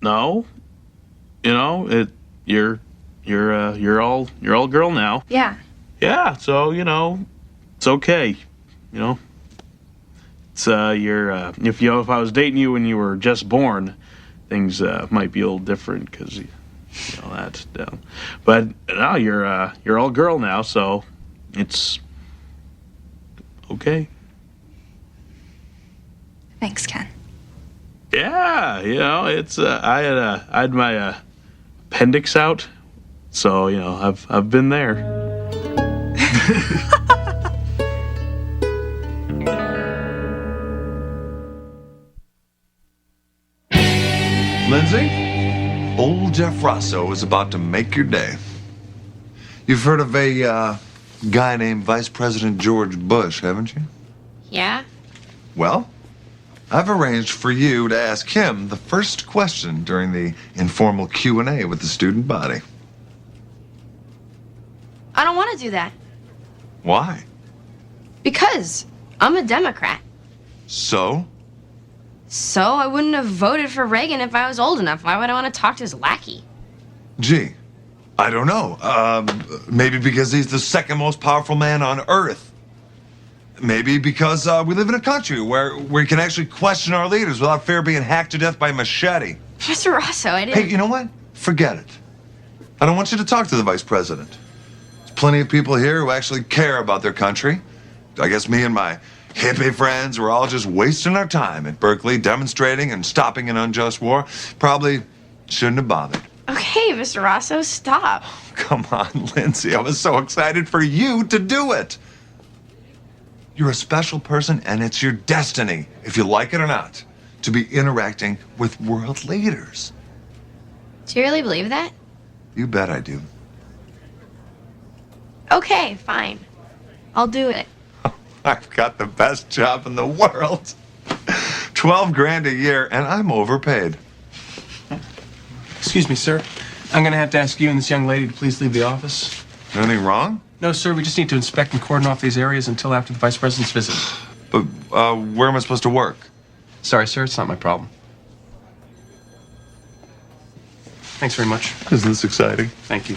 No. You know, you're all girl now. Yeah. Yeah, so, it's okay. It's if I was dating you when you were just born, things might be a little different because that. But no, you're all girl now, so it's okay. Thanks, Ken. Yeah, it's I had my appendix out, so I've been there. Lindsay, old Jeff Rosso is about to make your day. You've heard of a guy named Vice President George Bush, haven't you? Yeah? Well, I've arranged for you to ask him the first question during the informal Q&A with the student body. I don't want to do that. Why? Because I'm a Democrat. So? So I wouldn't have voted for Reagan if I was old enough. Why would I want to talk to his lackey? Gee, I don't know. Maybe because he's the second most powerful man on Earth. Maybe because we live in a country where we can actually question our leaders without fear of being hacked to death by a machete. Mr. Rosso, I didn't... Hey, you know what? Forget it. I don't want you to talk to the vice president. There's plenty of people here who actually care about their country. I guess me and my hippie friends were all just wasting our time at Berkeley demonstrating and stopping an unjust war. Probably shouldn't have bothered. Okay, Mr. Rosso, stop. Come on, Lindsay. I was so excited for you to do it. You're a special person, and it's your destiny, if you like it or not, to be interacting with world leaders. Do you really believe that? You bet I do. Okay, fine. I'll do it. I've got the best job in the world. 12 grand a year, and I'm overpaid. Excuse me, sir. I'm going to have to ask you and this young lady to please leave the office. Anything wrong? No, sir. We just need to inspect and cordon off these areas until after the vice president's visit. But where am I supposed to work? Sorry, sir. It's not my problem. Thanks very much. Isn't this exciting? Thank you.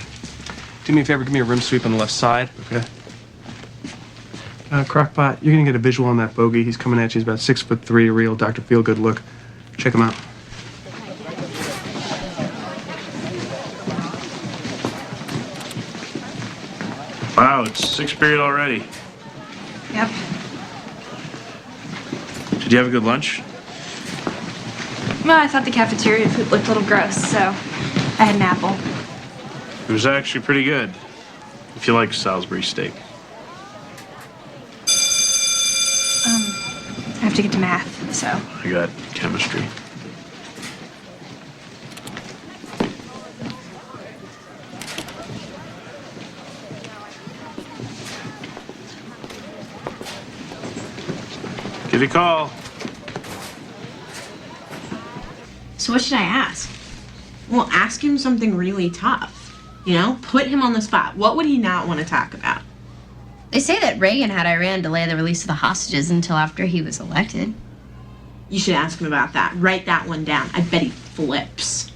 Do me a favor. Give me a room sweep on the left side. Okay. Crockpot, you're going to get a visual on that bogey. He's coming at you. He's about 6'3", a real Dr. Feelgood look. Check him out. Wow, it's sixth period already. Yep. Did you have a good lunch? Well, I thought the cafeteria food looked a little gross, so I had an apple. It was actually pretty good, if you like Salisbury steak. I have to get to math, so. I got chemistry. Give you a call. So what should I ask? Well, ask him something really tough. Put him on the spot. What would he not want to talk about? They say that Reagan had Iran delay the release of the hostages until after he was elected. You should ask him about that. Write that one down. I bet he flips.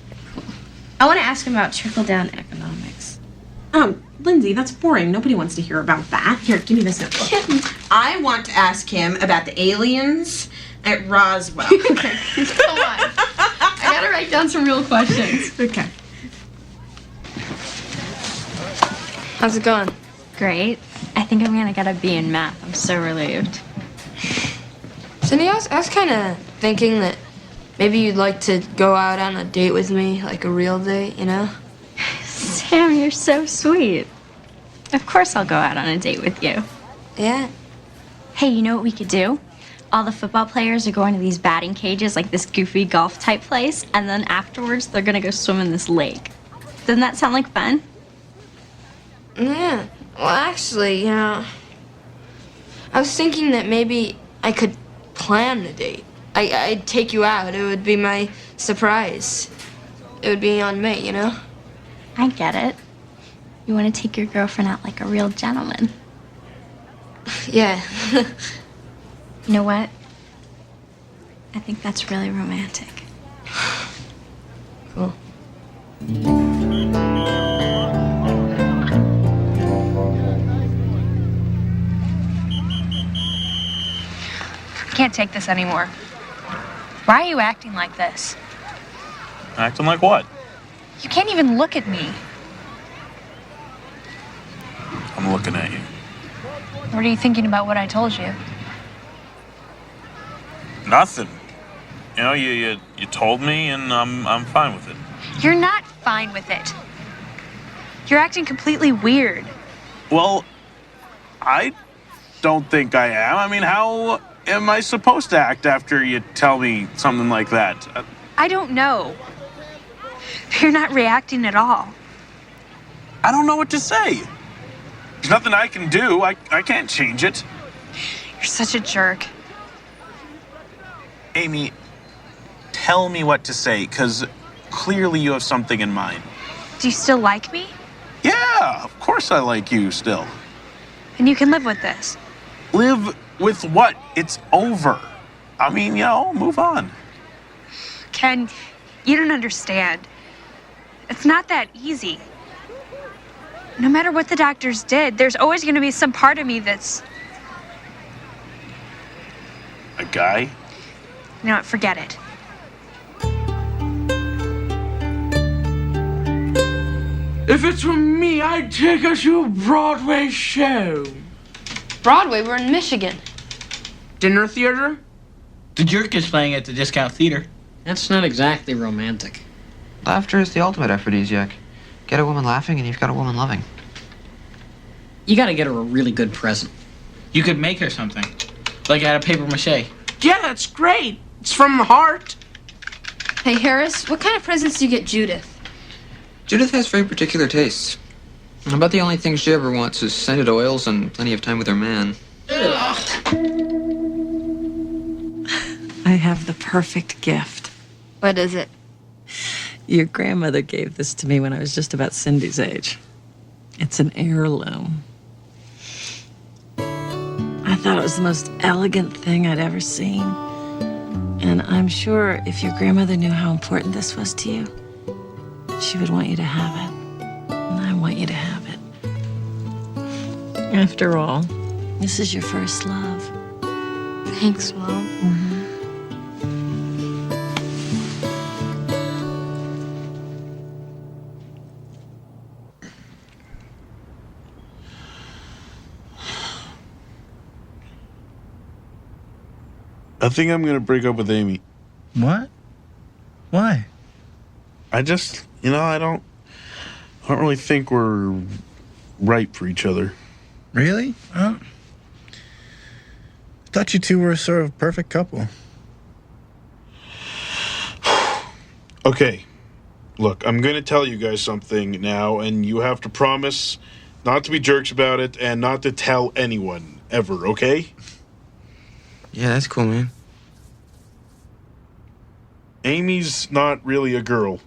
I want to ask him about trickle-down economics. Lindsay, that's boring. Nobody wants to hear about that. Here, give me this notebook. I want to ask him about the aliens at Roswell. Okay, come on. I gotta write down some real questions. Okay. How's it going? Great. I think I'm gonna get a B in math. I'm so relieved. Cindy, I was kind of thinking that maybe you'd like to go out on a date with me, like a real date, Sam, you're so sweet. Of course I'll go out on a date with you. Yeah. Hey, you know what we could do? All the football players are going to these batting cages, like this goofy golf type place, and then afterwards they're gonna go swim in this lake. Doesn't that sound like fun? Yeah. Well, actually, I was thinking that maybe I could plan the date. I'd take you out. It would be my surprise. It would be on me, I get it. You want to take your girlfriend out like a real gentleman. Yeah. You know what? I think that's really romantic. take this anymore. Why are you acting like this? Acting like what? You can't even look at me. I'm looking at you. What are you thinking about what I told you? Nothing. You know, you told me, and I'm fine with it. You're not fine with it. You're acting completely weird. Well, I don't think I am. I mean, how am I supposed to act after you tell me something like that? I don't know. You're not reacting at all. I don't know what to say. There's nothing I can do. I can't change it. You're such a jerk. Amy, tell me what to say, because clearly you have something in mind. Do you still like me? Yeah, of course I like you still. And you can live with this. Live with what? It's over. I mean, you know, move on. Ken, you don't understand. It's not that easy. No matter what the doctors did, there's always going to be some part of me that's... A guy? You know what, forget it. If it's for me, I'd take us to a Broadway show. Broadway, we're in Michigan. Dinner theater? The Jerk is playing at the Discount Theater. That's not exactly romantic. Laughter is the ultimate aphrodisiac. Get a woman laughing and you've got a woman loving. You gotta get her a really good present. You could make her something. Like out of paper mache. Yeah, that's great. It's from the heart. Hey, Harris, what kind of presents do you get Judith? Judith has very particular tastes. About the only thing she ever wants is scented oils and plenty of time with her man. I have the perfect gift. What is it? Your grandmother gave this to me when I was just about Cindy's age. It's an heirloom. I thought it was the most elegant thing I'd ever seen. And I'm sure if your grandmother knew how important this was to you, she would want you to have it. And I want you to have it. After all, this is your first love. Thanks, Mom. I think I'm gonna break up with Amy. What? Why? I just, you know, I don't really think we're right for each other. Really? I thought you two were a sort of perfect couple. Okay, look, I'm gonna tell you guys something now, and you have to promise not to be jerks about it and not to tell anyone, ever, okay? Yeah, that's cool, man. Amy's not really a girl.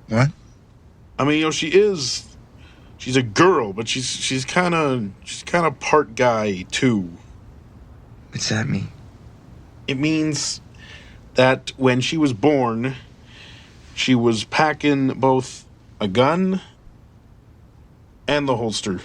What? I mean, you know, she's a girl, but she's kind of part guy too. What's that mean? It means that when she was born, she was packing both a gun and the holster.